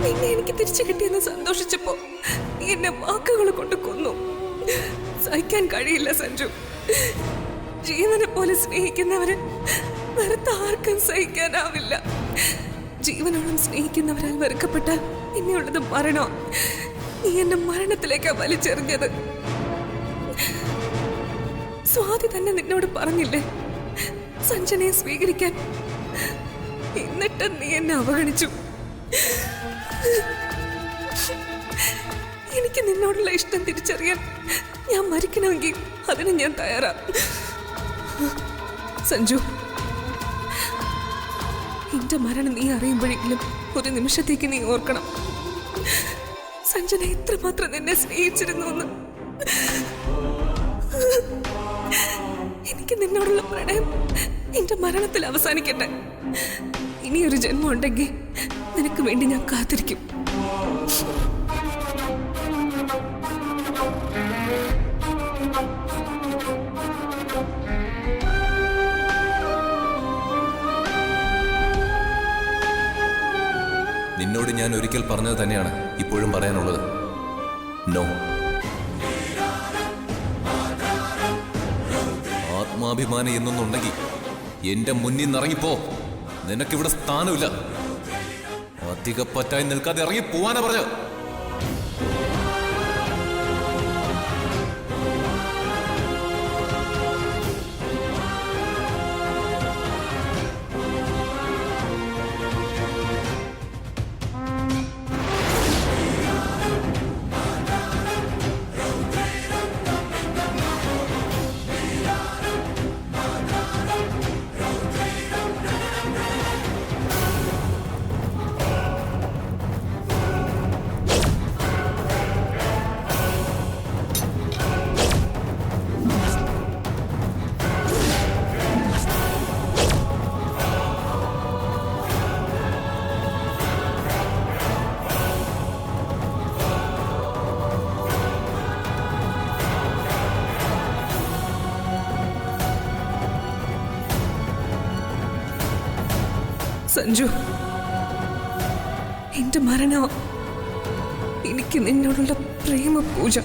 നിന്നെ എനിക്ക് തിരിച്ചു കിട്ടിയെന്ന് സന്തോഷിച്ചപ്പോ നീ എന്നെ വാക്കുകൾ കൊണ്ട് കൊന്നു. സഹിക്കാൻ കഴിയില്ല സഞ്ജു. ജീവനെ പോലെ സ്നേഹിക്കുന്നവര് വെറുത്ത ആർക്കും സഹിക്കാനാവില്ല. ജീവനോളം സ്നേഹിക്കുന്നവരാൽ വെറുക്കപ്പെട്ടാൽ ഇനിയുള്ളത് മരണോ? നീ എന്നെ മരണത്തിലേക്കാ വലിച്ചെറിഞ്ഞത്. സ്വാതി തന്നെ നിന്നോട് പറഞ്ഞില്ലേ സഞ്ജനയെ സ്വീകരിക്കാൻ? എന്നിട്ട് നീ എന്നെ അവഗണിച്ചു. എനിക്ക് നിന്നോടുള്ള ഇഷ്ടം തിരിച്ചറിയാൻ ഞാൻ മരിക്കണമെങ്കിൽ അതിന് ഞാൻ തയ്യാറാ. സഞ്ജു, എന്റെ മരണം നീ അറിയുമ്പോഴെങ്കിലും ഒരു നിമിഷത്തേക്ക് നീ ഓർക്കണം, സഞ്ജന എത്രമാത്രം നിന്നെ സ്നേഹിച്ചിരുന്നു എന്ന്. എനിക്ക് നിന്നോടുള്ള പ്രണയം എന്റെ മരണത്തിൽ അവസാനിക്കട്ടെ. ഇനിയൊരു ജന്മം ഉണ്ടെങ്കിൽ നിനക്ക് വേണ്ടി ഞാൻ കാത്തിരിക്കും. നിന്നോട് ഞാൻ ഒരിക്കൽ പറഞ്ഞത് തന്നെയാണ് ഇപ്പോഴും പറയാനുള്ളത്. നോ. ആത്മാഭിമാനം എന്നൊന്നുണ്ടെങ്കിൽ എന്റെ മുന്നിൽ നിന്ന് ഇറങ്ങിപ്പോ. നിനക്കിവിടെ സ്ഥാനമില്ല. അധികപ്പറ്റായി നിൽക്കാതെ ഇറങ്ങി പോവാനാ പറഞ്ഞത്. സഞ്ജു, എന്റെ മരണോ എനിക്ക് നിന്നോടുള്ള പ്രേമ പൂജ.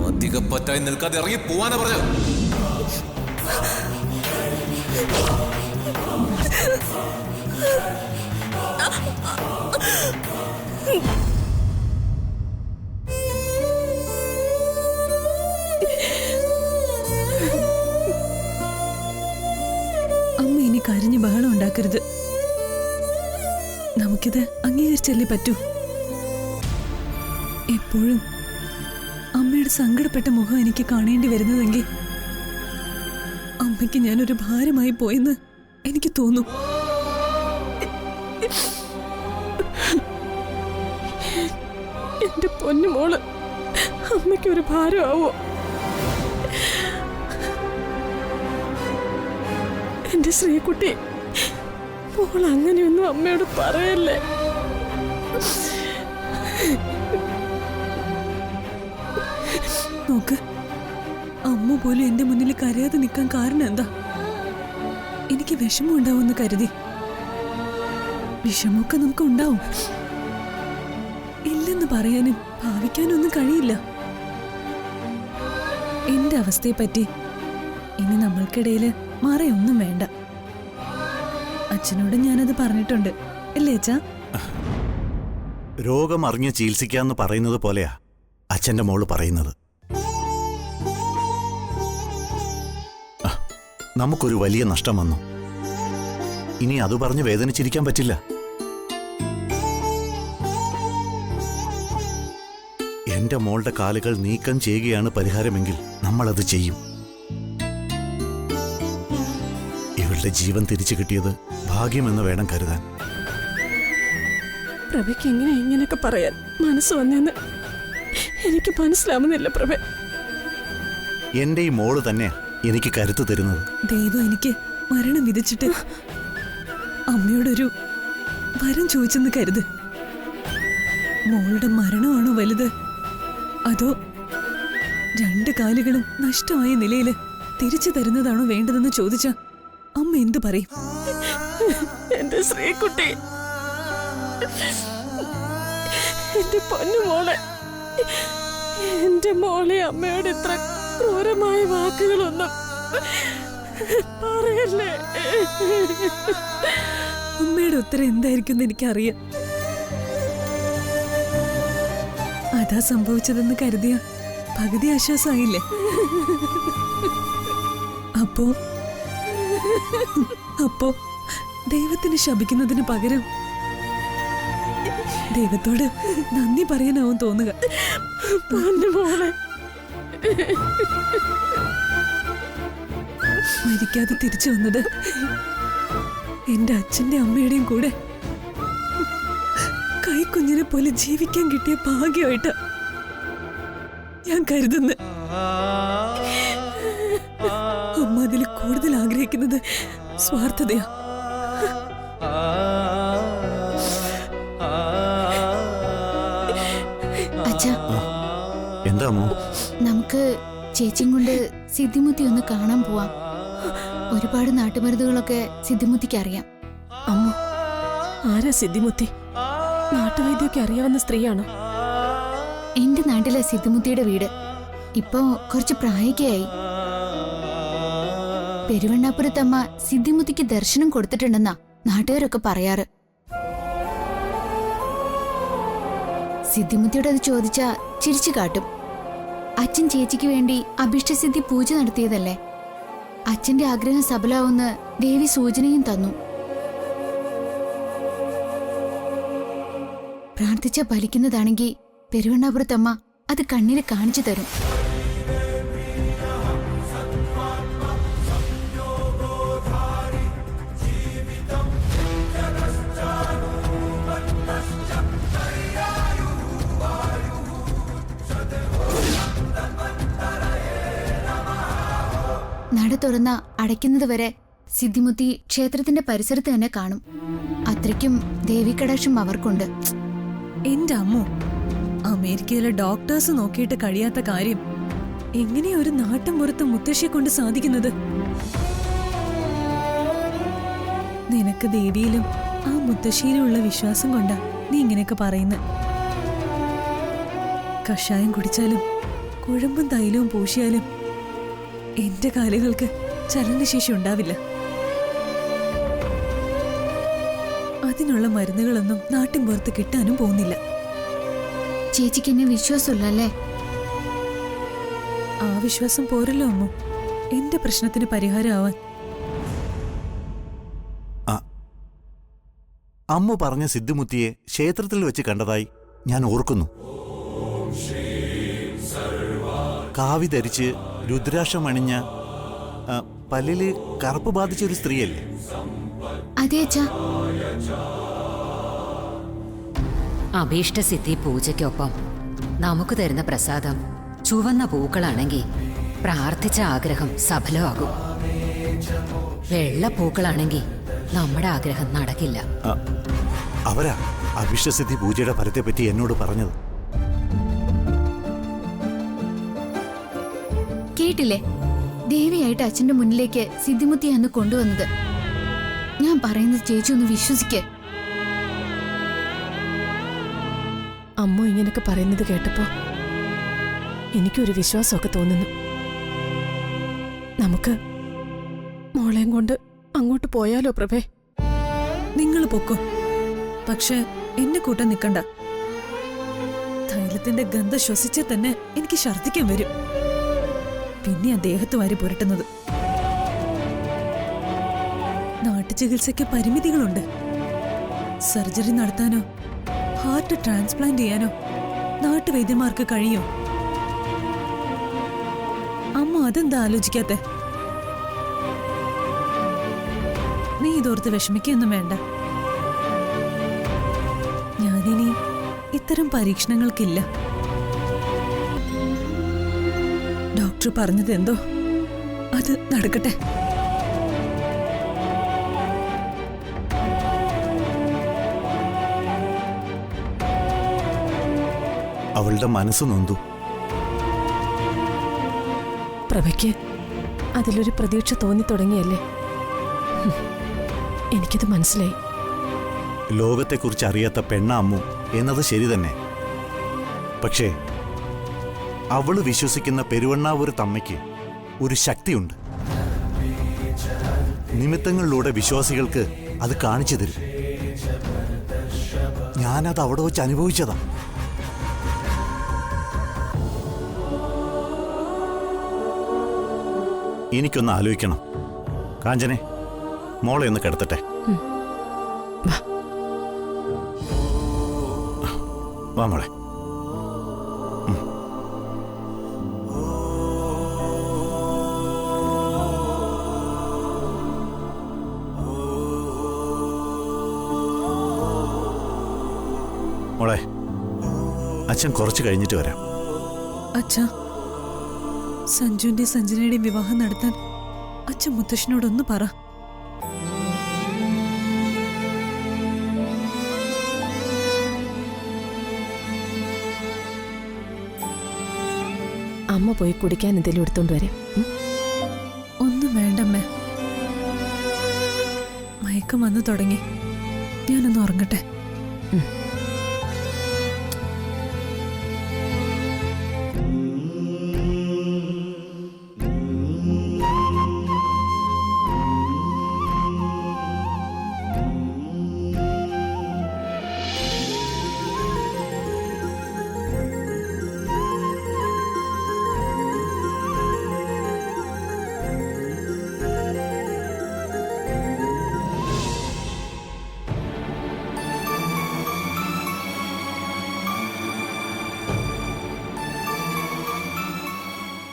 അധികപ്പറ്റായി നിൽക്കാതെ ഇറങ്ങി പോവാനാ പറഞ്ഞത്. അമ്മ ഇനി കരഞ്ഞ് ബഹളം ഉണ്ടാക്കരുത്. നമുക്കിത് അംഗീകരിച്ചല്ലേ പറ്റൂ. എപ്പോഴും അമ്മയുടെ സങ്കടപ്പെട്ട മുഖം എനിക്ക് കാണേണ്ടി വരുന്നതെങ്കിൽ അമ്മയ്ക്ക് ഞാനൊരു ഭാരമായി പോയെന്ന് എനിക്ക് തോന്നും. എന്റെ പൊന്നുമോള് അമ്മയ്ക്കൊരു ഭാരമാവോ? എന്റെ ശ്രീകുട്ടി, മോൾ അങ്ങനെയൊന്നും അമ്മയോട് പറയല്ലേ. നോക്ക്, അമ്മ പോലും എന്റെ മുന്നിൽ കരയാതെ നിൽക്കാൻ കാരണം എന്താ? എനിക്ക് വിഷമം ഉണ്ടാവുമെന്ന് കരുതി. വിഷമമൊക്കെ നമുക്ക് ഉണ്ടാവും. ഇല്ലെന്ന് പറയാനും ഭാവിക്കാനും ഒന്നും കഴിയില്ല. എന്റെ അവസ്ഥയെ പറ്റി ഇനി നമ്മൾക്കിടയിൽ മറയൊന്നും വേണ്ട. അച്ഛനോട് ഞാനത് പറഞ്ഞിട്ടുണ്ട്, അല്ലേ അച്ഛാ? രോഗം അറിഞ്ഞ് ചികിത്സിക്കാന്ന് പറയുന്നത് പോലെയാ അച്ഛന്റെ മോള് പറയുന്നത്. നമുക്കൊരു വലിയ നഷ്ടം വന്നു. ഇനി അത് പറഞ്ഞ് വേദനിച്ചിരിക്കാൻ പറ്റില്ല. എന്റെ മോളുടെ കാലുകൾ നീക്കം ചെയ്യുകയാണ് പരിഹാരമെങ്കിൽ നമ്മളത് ചെയ്യും. ഇവളുടെ ജീവൻ തിരിച്ചു കിട്ടിയത് ഭാഗ്യമെന്ന് വേണം കരുതാൻ. പ്രഭയ്ക്ക് എങ്ങനെ ഇങ്ങനെയൊക്കെ പറയാൻ മനസ്സ് വന്നെന്ന് എനിക്ക് മനസ്സിലാവുന്നില്ല പ്രഭ. എന്റെ ഈ മോള് തന്നെയാ എനിക്ക് കരുത്ത് തരുന്നത്. ദൈവം എനിക്ക് മരണം വിധിച്ചിട്ട് അമ്മയോടൊരു വരം ചോദിച്ചെന്ന് കരുത്. മോളുടെ മരണമാണോ വലുത്, അതോ 2 കാലുകളും നഷ്ടമായ നിലയില് തിരിച്ചു തരുന്നതാണോ വേണ്ടതെന്ന് ചോദിച്ച അമ്മ എന്തു പറയും? എന്റെ ശ്രീകുട്ടി, എന്റെ പൊന്നു മോളെ, എന്റെ മോളെ അമ്മയോട് ഇത്ര ക്രൂരമായ വാക്കുകളൊന്നും പറയല്ലേ. അമ്മയുടെ ഉത്തരം എന്തായിരിക്കും എന്ന് എനിക്കറിയാം. അതാ സംഭവിച്ചതെന്ന് കരുതിയ പകുതി ആശ്വാസമായില്ലേ? അപ്പോ ദൈവത്തിന് ശപിക്കുന്നതിന് പകരം ദൈവത്തോട് നന്ദി പറയാനാവും തോന്നുക. മോളെ, മരിക്കാതെ തിരിച്ചു വന്നത് എന്റെ അച്ഛന്റെ അമ്മയുടെയും കൂടെ കൈക്കുഞ്ഞിനെ പോലെ ജീവിക്കാൻ കിട്ടിയ ഭാഗ്യമായിട്ടാ ഞാൻ കരുതുന്നത്. അമ്മ അതിൽ കൂടുതൽ ആഗ്രഹിക്കുന്നത് സ്വാർത്ഥതയാ. അച്ഛാ, എന്താ അമ്മോ? നമുക്ക് ചേച്ചിയും കൊണ്ട് സിദ്ധിമുത്തി ഒന്ന് കാണാൻ പോവാം. ഒരുപാട് നാട്ടുമരുന്നുകളൊക്കെ സിദ്ധിമുത്തിക്ക് അറിയാം. അമ്മ ആരാ സിദ്ധിമുത്തി? നാട്ടുവൈദ്യമൊക്കെ അറിയാവുന്ന സ്ത്രീയാണോ? എന്റെ നാട്ടിലെ സിദ്ധിമുത്തിയുടെ വീട്. ഇപ്പോ കുറച്ച് പ്രായമൊക്കെയായി. പെരുവണ്ണാപുരത്തമ്മ സിദ്ധിമുത്തിക്ക് ദർശനം കൊടുത്തിട്ടുണ്ടെന്നാ നാട്ടുകാരൊക്കെ പറയാറ്. സിദ്ധിമുത്തിയോട് അത് ചോദിച്ചാ ചിരിച്ചു കാട്ടും. അച്ഛൻ ചേച്ചിക്ക് വേണ്ടി അഭിഷ്ടസിദ്ധി പൂജ നടത്തിയതല്ലേ. അച്ഛന്റെ ആഗ്രഹം സഫലമാവുന്ന ദേവി സൂചനയും തന്നു. പ്രാർത്ഥിച്ച ഫലിക്കുന്നതാണെങ്കിൽ പെരുവണ്ണാപുരത്തമ്മ അത് കണ്ണിൽ കാണിച്ചു തരും. നട തുറന്ന അടയ്ക്കുന്നതുവരെ സിദ്ധിമുത്തി ക്ഷേത്രത്തിന്റെ പരിസരത്ത് തന്നെ കാണും. അത്രയ്ക്കും ദേവികടാക്ഷം അവർക്കുണ്ട്. എന്റെ അമ്മോ, അമേരിക്കയിലെ ഡോക്ടേഴ്സ് നോക്കിയിട്ട് കഴിയാത്ത കാര്യം എങ്ങനെയാ ഒരു നാട്ടും പുറത്ത് മുത്തശ്ശിയെ കൊണ്ട് സാധിക്കുന്നത്? നിനക്ക് ദേവിയിലും ആ മുത്തശ്ശിയിലും ഉള്ള വിശ്വാസം കൊണ്ടാ നീ ഇങ്ങനെയൊക്കെ പറയുന്നത്. കഷായം കുടിച്ചാലും കുഴമ്പും തൈലവും പൂശിയാലും എന്റെ കാലുകൾക്ക് ചലനശേഷി ഉണ്ടാവില്ല. അതിനുള്ള മരുന്നുകളൊന്നും നാട്ടിൻ പുറത്ത് കിട്ടാനും പോകുന്നില്ല. ചേച്ചിക്ക് എന്നെ വിശ്വാസമില്ലല്ലേ? ആ വിശ്വാസം പോരല്ലോ അമ്മു എന്റെ പ്രശ്നത്തിന് പരിഹാരമാവാൻ. അമ്മ പറഞ്ഞ സിദ്ധിമുത്തിയെ ക്ഷേത്രത്തിൽ വെച്ച് കണ്ടതായി ഞാൻ ഓർക്കുന്നു. കാവി ധരിച്ച് രുദ്രാക്ഷം അണിഞ്ഞ, പല്ലില് കറുപ്പ് ബാധിച്ച ഒരു സ്ത്രീയല്ലേ? അതെ അച്ഛാ. അഭീഷ്ടസിദ്ധി പൂജയ്ക്കൊപ്പം നമുക്ക് തരുന്ന പ്രസാദം ചുവന്ന പൂക്കളാണെങ്കിൽ പ്രാർത്ഥിച്ച ആഗ്രഹം സഫലമാകും. വെള്ള പൂക്കളാണെങ്കിൽ നമ്മുടെ ആഗ്രഹം നടക്കില്ല. അവരാ അഭിഷ്ടസിദ്ധി പൂജയുടെ ഫലത്തെപ്പറ്റി എന്നോട് പറഞ്ഞത്. കേട്ടില്ലേ? ദേവിയായിട്ട് അച്ഛന്റെ മുന്നിലേക്ക് സിദ്ധിമുത്തിയെ അന്ന് കൊണ്ടുവന്നത്. ഞാൻ പറയുന്നത് ചേച്ചി ഒന്ന് വിശ്വസിക്കേ. അമ്മ ഇങ്ങനൊക്കെ പറയുന്നത് കേട്ടപ്പോ എനിക്കൊരു വിശ്വാസമൊക്കെ തോന്നുന്നു. നമുക്ക് മോളെയും കൊണ്ട് അങ്ങോട്ട് പോയാലോ പ്രഭേ? നിങ്ങൾ പൊക്കോ, പക്ഷെ എന്നെ കൂട്ടാൻ നിൽക്കണ്ട. തൈലത്തിന്റെ ഗന്ധം ശ്വസിച്ചാൽ തന്നെ എനിക്ക് ഛർദ്ദിക്കാൻ വരും. പിന്നെ ആ ദേഹത്ത് വാരി പുരട്ടുന്നത്. നാട്ടുചികിത്സയ്ക്ക് പരിമിതികളുണ്ട്. സർജറി നടത്താനോ ഹാർട്ട് ട്രാൻസ്പ്ലാന്റ് ചെയ്യാനോ നാട്ടുവൈദ്യന്മാർക്ക് കഴിയോ? അമ്മ അതെന്താ ആലോചിക്കാത്തെ? നീ ഇതോർത്ത് വിഷമിക്കൊന്നും വേണ്ട. ഞാൻ ഈ അത്തരം പരീക്ഷണങ്ങൾക്കില്ല. ഡോക്ടർ പറഞ്ഞത് എന്തോ അത് നടക്കട്ടെ. അവളുടെ മനസ്സ് നൊന്തു. പ്രഭയ്ക്ക് അതിലൊരു പ്രതീക്ഷ തോന്നി തുടങ്ങിയല്ലേ? എനിക്കത് മനസ്സിലായി. ലോകത്തെക്കുറിച്ച് അറിയാത്ത പെണ്ണ അമ്മു എന്നത് ശരി തന്നെ. പക്ഷേ അവള് വിശ്വസിക്കുന്ന പെരുവണ്ണാവൂര് തമ്മയ്ക്ക് ഒരു ശക്തിയുണ്ട്. നിമിത്തങ്ങളിലൂടെ വിശ്വാസികൾക്ക് അത് കാണിച്ചു തരും. ഞാനത് അവിടെ വെച്ച് അനുഭവിച്ചതാ. എനിക്കൊന്ന് ആലോചിക്കണം. കാഞ്ചനെ, മോളെ ഒന്ന് കിടത്തട്ടെ. വാ മോളെ. മോളെ, അച്ഛൻ കുറച്ച് കഴിഞ്ഞിട്ട് വരാം. അച്ഛാ, സഞ്ജുവിന്റെ സഞ്ജനയുടെയും വിവാഹം നടത്താൻ അച്ഛൻ മുത്തശ്ശനോടൊന്ന് പറ. അമ്മ പോയി കുടിക്കാൻ എന്തെങ്കിലും എടുത്തോണ്ട് വരാം. ഒന്നും വേണ്ടമ്മേ, മയക്കം വന്നു തുടങ്ങി. ഞാനൊന്ന് ഉറങ്ങട്ടെ.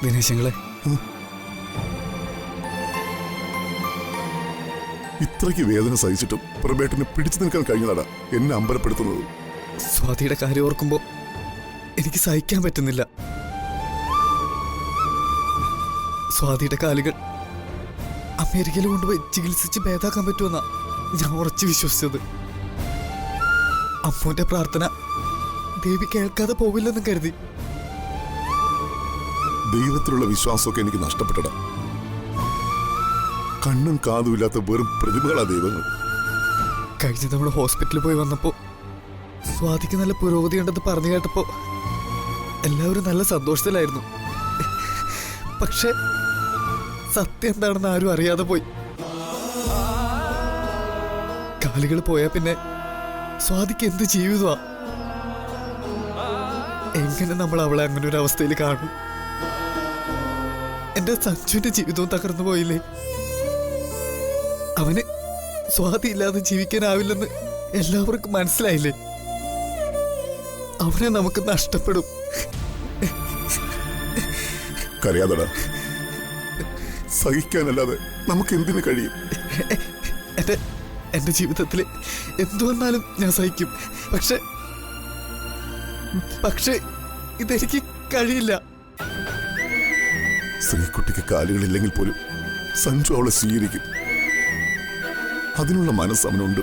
ദിനേശങ്ങളെ, ഇത്രയ്ക്ക് വേദന സഹിച്ചിട്ടും പ്രബേട്ടന് പിടിച്ചു നിൽക്കാൻ കഴിഞ്ഞതാണ് എന്നെ അമ്പലപ്പെടുത്തുന്നത്. സ്വാതിയുടെ കാര്യം ഓർക്കുമ്പോ എനിക്ക് സഹിക്കാൻ പറ്റുന്നില്ല. സ്വാതിയുടെ കാലുകൾ അമേരിക്കയിൽ കൊണ്ടുപോയി ചികിത്സിച്ച് ഭേദാക്കാൻ പറ്റുമെന്നാ ഞാൻ ഉറച്ചു വിശ്വസിച്ചത്. അമ്മൂന്റെ പ്രാർത്ഥന ദേവി കേൾക്കാതെ പോവില്ലെന്ന് കരുതി. ദൈവത്തിലുള്ള വിശ്വാസമൊക്കെ എനിക്ക് നഷ്ടപ്പെട്ടടാ. കണ്ണും കാതുമില്ലാത്ത വെറും പ്രതിമകളാ ദൈവങ്ങൾ. കഴിഞ്ഞ തവണ ഹോസ്പിറ്റലിൽ പോയി വന്നപ്പോ സ്വാതിക്ക് നല്ല പുരോഗതി ഉണ്ടെന്ന് പറഞ്ഞു കേട്ടപ്പോ എല്ലാവരും നല്ല സന്തോഷത്തിലായിരുന്നു. പക്ഷെ സത്യം എന്താണെന്ന് ആരും അറിയാതെ പോയി. കാലുകൾ പോയാ പിന്നെ സ്വാതിക്ക് എന്ത് ജീവിതമാ? എങ്ങനെ നമ്മൾ അവളെ അങ്ങനെ ഒരു അവസ്ഥയിൽ കാണും? എന്റെ സഞ്ജുവിന്റെ ജീവിതവും തകർന്നു പോയില്ലേ? അവന് സ്വാതി ഇല്ലാതെ ജീവിക്കാനാവില്ലെന്ന് എല്ലാവർക്കും മനസ്സിലായില്ലേ? അവനെ നമുക്ക് നഷ്ടപ്പെടും. കരയാതടാ, സഹിക്കാനല്ലാതെ നമുക്ക് എന്തിനു കഴിയും? എന്റെ ജീവിതത്തിൽ എന്തു വന്നാലും ഞാൻ സഹിക്കും. പക്ഷേ ഇതെനിക്ക് കഴിയില്ല. ശ്രീകുട്ടിക്ക് കാലുകളില്ലെങ്കിൽ പോലും സഞ്ജു അവളെ സ്വീകരിക്കും. അതിനുള്ള മനസ്സ് അവനുണ്ട്.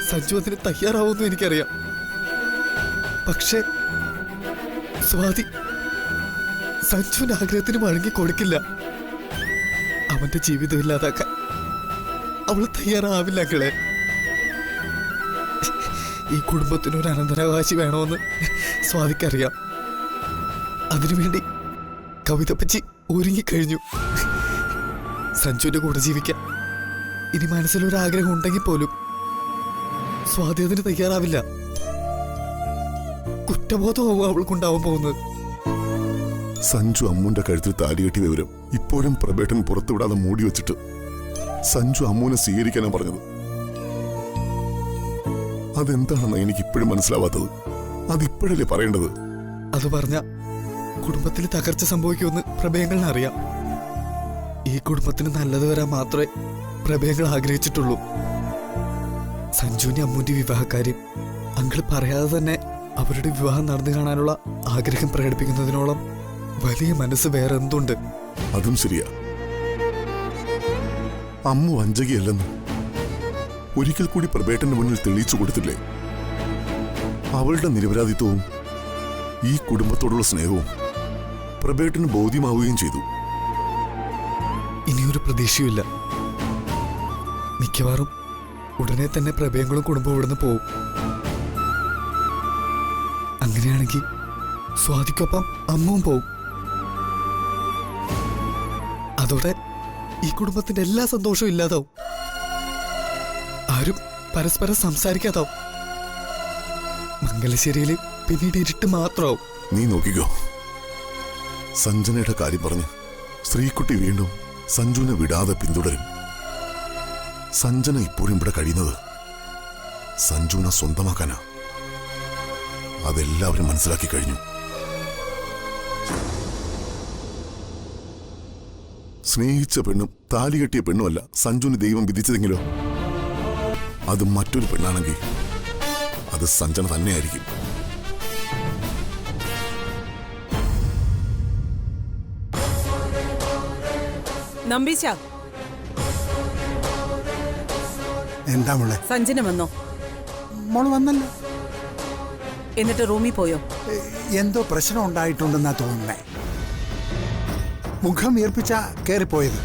സഞ്ജു അതിന് തയ്യാറാവുമെന്ന് എനിക്കറിയാം. പക്ഷേ സ്വാതി സഞ്ജുവിന്റെ ആഗ്രഹത്തിന് വഴങ്ങി കൊടുക്കില്ല. അവന്റെ ജീവിതം ഇല്ലാതാക്കാൻ അവള് തയ്യാറാവില്ല. അങ്ങളെ, ഈ കുടുംബത്തിനൊരു അനന്തരാവകാശി വേണമെന്ന് സ്വാതിക്കറിയാം. അതിനുവേണ്ടി കവിതപ്പച്ചി ഒരുങ്ങിക്കഴിഞ്ഞു. സഞ്ജുവിന്റെ കൂടെ ജീവിക്കാൻ ഇനി മനസ്സിലൊരാഗ്രഹം ഉണ്ടെങ്കിൽ പോലും സ്വാതി അതിന് തയ്യാറാവില്ല. കുറ്റബോധമാവും അവൾക്കുണ്ടാവാൻ പോകുന്നത്. സഞ്ജു അമ്മുന്റെ കഴുത്തിൽ താലികെട്ടി വിവരം ഇപ്പോഴും പ്രബേട്ടൻ പുറത്തുവിടാതെ മൂടി വെച്ചിട്ട് സഞ്ജു അമ്മുവിനെ സ്വീകരിക്കാനാണ് പറഞ്ഞത്. അതെന്താണെന്ന് എനിക്ക് ഇപ്പോഴും മനസ്സിലാവാത്തത്. അതിപ്പോഴല്ലേ പറയേണ്ടത്? അത് പറഞ്ഞ കുടുംബത്തിൽ തകർച്ച സംഭവിക്കുമെന്ന് പ്രഭയങ്ങളിന് അറിയാം. ഈ കുടുംബത്തിന് നല്ലത് വരാൻ മാത്രമേ പ്രഭയങ്ങൾ ആഗ്രഹിച്ചിട്ടുള്ളൂ. സഞ്ജുവിന്റെ അമ്മുവിന്റെ വിവാഹക്കാര്യം അങ്കിള് പറയാതെ തന്നെ അവരുടെ വിവാഹം നടന്നു കാണാനുള്ള ആഗ്രഹം പ്രകടിപ്പിക്കുന്നതിനോളം വലിയ മനസ്സ് വേറെ എന്തുണ്ട്? അതും ശരിയാ. അമ്മു വഞ്ചകിയല്ലെന്ന് ഒരിക്കൽ കൂടി പ്രബേട്ടന്റെ മുന്നിൽ തെളിയിച്ചു കൊടുത്തില്ലേ? അവളുടെ നിരപരാധിത്വവും ഈ കുടുംബത്തോടുള്ള സ്നേഹവും പ്രബേട്ടന് ബോധ്യമാവുകയും ചെയ്തു. ഇനിയൊരു പ്രതീക്ഷയുമില്ല. മിക്കവാറും ഉടനെ തന്നെ പ്രഭയങ്ങളും കുടുംബവും ഇവിടുന്ന് പോവും. അങ്ങനെയാണെങ്കിൽ സ്വാതിക്കൊപ്പം അമ്മവും പോവും. അതോടെ ഈ കുടുംബത്തിന്റെ എല്ലാ സന്തോഷവും ഇല്ലാതാവും. ആരും പരസ്പരം സംസാരിക്കാതാവും. മംഗലശ്ശേരിയിൽ പിന്നീട് ഇരുട്ട് മാത്രമാവും. നീ നോക്കിക്കോ. സഞ്ജനയുടെ കാര്യം പറഞ്ഞ് ശ്രീകുട്ടി വീണ്ടും സഞ്ജുവിനെ വിടാതെ പിന്തുടരും. സഞ്ജന ഇപ്പോഴും ഇവിടെ കഴിയുന്നത് സഞ്ജുവിനെ സ്വന്തമാക്കാനാ. അതെല്ലാവരും മനസ്സിലാക്കി കഴിഞ്ഞു. സ്നേഹിച്ച പെണ്ണും താലി കെട്ടിയ പെണ്ണുമല്ല സഞ്ജുവിന് ദൈവം വിധിച്ചതെങ്കിലോ? അത് മറ്റൊരു പെണ്ണാണെങ്കിൽ അത് സഞ്ജന തന്നെയായിരിക്കും. നമ്പീശ, എന്താ മോളെ? സഞ്ജന വന്നോ? മോള് വന്നല്ലോ. എന്നിട്ട് റൂമിൽ പോയോ? എന്തോ പ്രശ്നം ഉണ്ടായിട്ടുണ്ടെന്നാ തോന്നുന്നേ. മുഖം വീർപ്പിച്ച കേറിപ്പോയത്.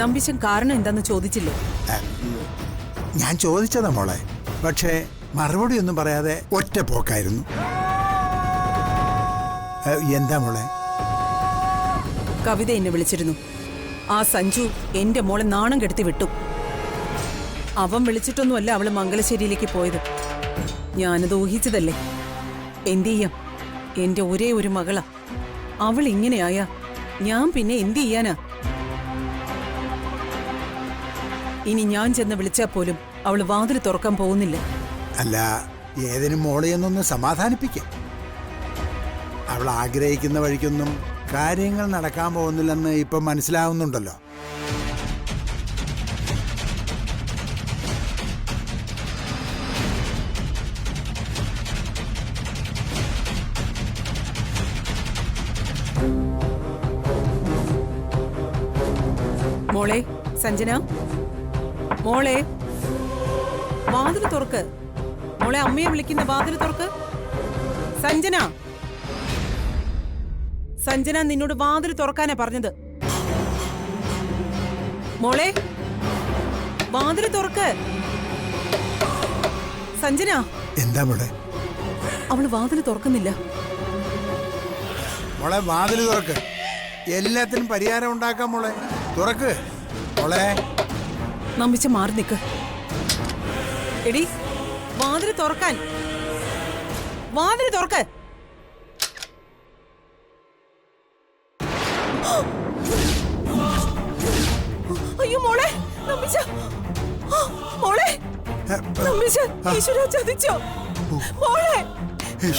നമ്പീശൻ കാരണം എന്താന്ന് ചോദിച്ചില്ലേ? ഞാൻ ചോദിച്ചതാ മോളെ, പക്ഷേ മറുപടി ഒന്നും പറയാതെ ഒറ്റ പോക്കായിരുന്നു. എന്താ മോളെ? കവിത എന്നെ വിളിച്ചിരുന്നു. ആ സഞ്ജു എന്റെ മോളെ നാണം കെടുത്തി വിട്ടു. അവൻ വിളിച്ചിട്ടൊന്നുമല്ല അവള് മംഗലശ്ശേരിയിലേക്ക് പോയത്. ഞാനത് ഊഹിച്ചതല്ലേ. എന്ത് ചെയ്യാം, എന്റെ ഒരേ ഒരു മകളാ. അവൾ ഇങ്ങനെയായ ഞാൻ പിന്നെ എന്ത് ചെയ്യാനാ? ഇനി ഞാൻ ചെന്ന് വിളിച്ചാൽ പോലും അവള് വാതിൽ തുറക്കാൻ പോകുന്നില്ല. അല്ല, ഏതിനും മോളെയൊന്നൊന്ന് സമാധാനിപ്പിക്കാം. അവൾ ആഗ്രഹിക്കുന്ന വഴിക്കൊന്നും കാര്യങ്ങൾ നടക്കാൻ പോകുന്നില്ലെന്ന് ഇപ്പം മനസ്സിലാവുന്നുണ്ടല്ലോ. മോളെ സഞ്ജന, മോളെ വാതിൽ തുറക്ക്. മോളെ അമ്മയെ വിളിക്കുന്ന വാതിൽ തുറക്ക്. സഞ്ജന, സഞ്ജന നിന്നോട് വാതിൽ തുറക്കാനാ പറഞ്ഞത്. മോളെ വാതിൽ തുറക്ക്. സഞ്ജന. എന്താ മോളെ? അവള് വാതിൽ തുറക്കുന്നില്ല. മോളെ വാതിൽ തുറക്ക്. എല്ലാത്തിനും പരിഹാരം ഉണ്ടാക്കാം മോളെ. തുറക്ക് മോളെ. നമ്പിച്ച മാറി നിക്ക്. എടി വാതിൽ തുറക്കാൻ. വാതിൽ തുറക്ക്. അയ്യോ മോളെ, നമ്പിച്ച. മോളെ നമ്പിച്ച, ഈശ്വര ചതിച്ചോ മോളെ?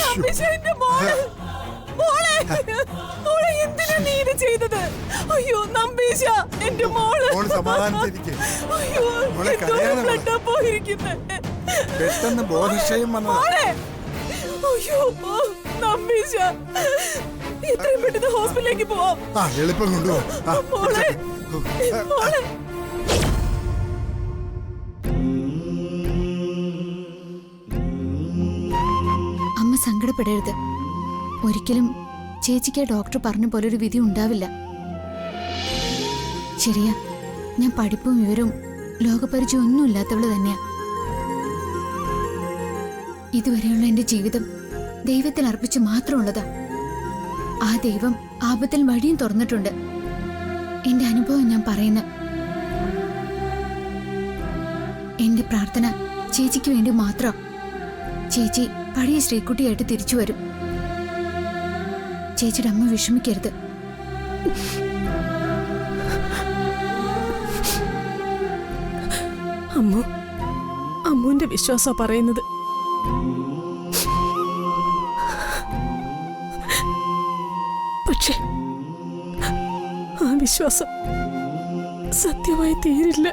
നമ്പിച്ച, എന്റെ മോളെ. മോളെ, മോളെ എന്തിനാ നീ ഇത് ചെയ്തത്? അയ്യോ നമ്പീശ, എന്റെ മോള്. അയ്യോ ബ്ലഡ് പോയിരിക്കുന്നത്. പെട്ടെന്ന് ബോധക്ഷയം വന്നതാ. അയ്യോ നമ്പീശ, എത്രയും പെട്ടെന്ന് ഹോസ്പിറ്റലിലേക്ക് പോവാം. എളുപ്പം കൊണ്ടുപോവാ. മോളെ, മോളെ. അമ്മ സങ്കടപ്പെടരുത്. ഒരിക്കലും ചേച്ചിക്ക് ഡോക്ടർ പറഞ്ഞ പോലെ ഒരു വിധി ഉണ്ടാവില്ല. ശരിയാ, ഞാൻ പഠിപ്പും വിവരവും ലോകപരിചയം ഒന്നും ഇല്ലാത്തവള് തന്നെയാ. ഇതുവരെയുള്ള എന്റെ ജീവിതം ദൈവത്തിൽ അർപ്പിച്ച് മാത്രമുള്ളതാ. ആ ദൈവം ആപത്തിൽ വഴിയും തുറന്നിട്ടുണ്ട്. എന്റെ അനുഭവം ഞാൻ പറയുന്ന. എന്റെ പ്രാർത്ഥന ചേച്ചിക്ക് വേണ്ടി മാത്രം. ചേച്ചി പഴയ ശ്രീകുട്ടിയായിട്ട് തിരിച്ചു വരും. ചേച്ചിയുടെ അമ്മ വിഷമിക്കരുത്. അമ്മുവിന്റെ വിശ്വാസം പറയുന്നത്. പക്ഷെ ആ വിശ്വാസം സത്യമായി തീരില്ല.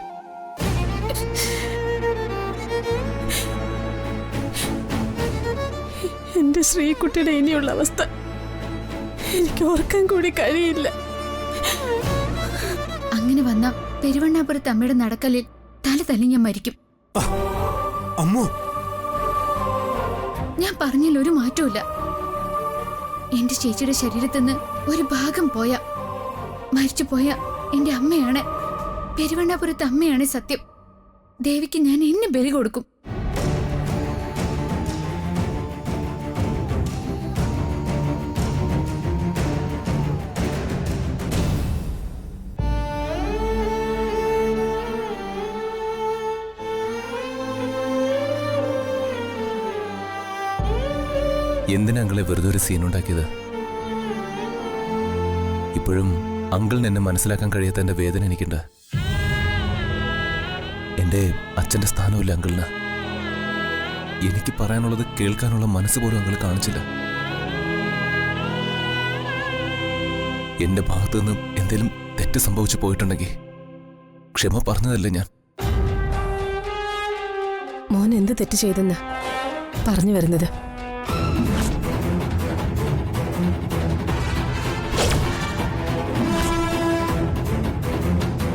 എന്റെ ശ്രീകുട്ടിയുടെ ഇനിയുള്ള അവസ്ഥ എനിക്ക് ഓർക്കാൻ കൂടി കഴിയില്ല. അങ്ങനെ വന്ന പെരുവണ്ണാപുരത്ത് അമ്മയുടെ നടക്കലിൽ തല തല്ലി ഞാൻ മരിക്കും. അമ്മോ, ഞാൻ പറഞ്ഞതിൽ ഒരു മാറ്റമില്ല. എന്റെ ചേച്ചിയുടെ ശരീരത്തിൽ നിന്ന് ഒരു ഭാഗം മരിച്ചുപോയ എന്റെ അമ്മയാണ്. പെരുവണ്ണാപുരത്ത് അമ്മയാണ് സത്യം. ദേവിക്ക് ഞാൻ എന്നെ ബലി കൊടുക്കും. എന്തിനാ അങ്കിളെ വെറുതെ ഒരു സീൻ ഉണ്ടാക്കിയത്? ഇപ്പോഴും അങ്കിളിന് എന്നെ മനസ്സിലാക്കാൻ കഴിയാത്ത എന്റെ വേദന എനിക്കുണ്ട്. എന്റെ അച്ഛന്റെ സ്ഥാനമില്ല അങ്കിളിന്. എനിക്ക് പറയാനുള്ളത് കേൾക്കാനുള്ള മനസ്സ് പോലും അങ്കിൾ കാണിച്ചില്ല. എന്റെ ഭാഗത്തു നിന്ന് എന്തെങ്കിലും തെറ്റ് സംഭവിച്ചു പോയിട്ടുണ്ടെങ്കിൽ ക്ഷമ പറഞ്ഞതല്ലേ ഞാൻ. മോൻ എന്ത് തെറ്റ് ചെയ്തെന്ന് പറഞ്ഞു വരുന്നത്?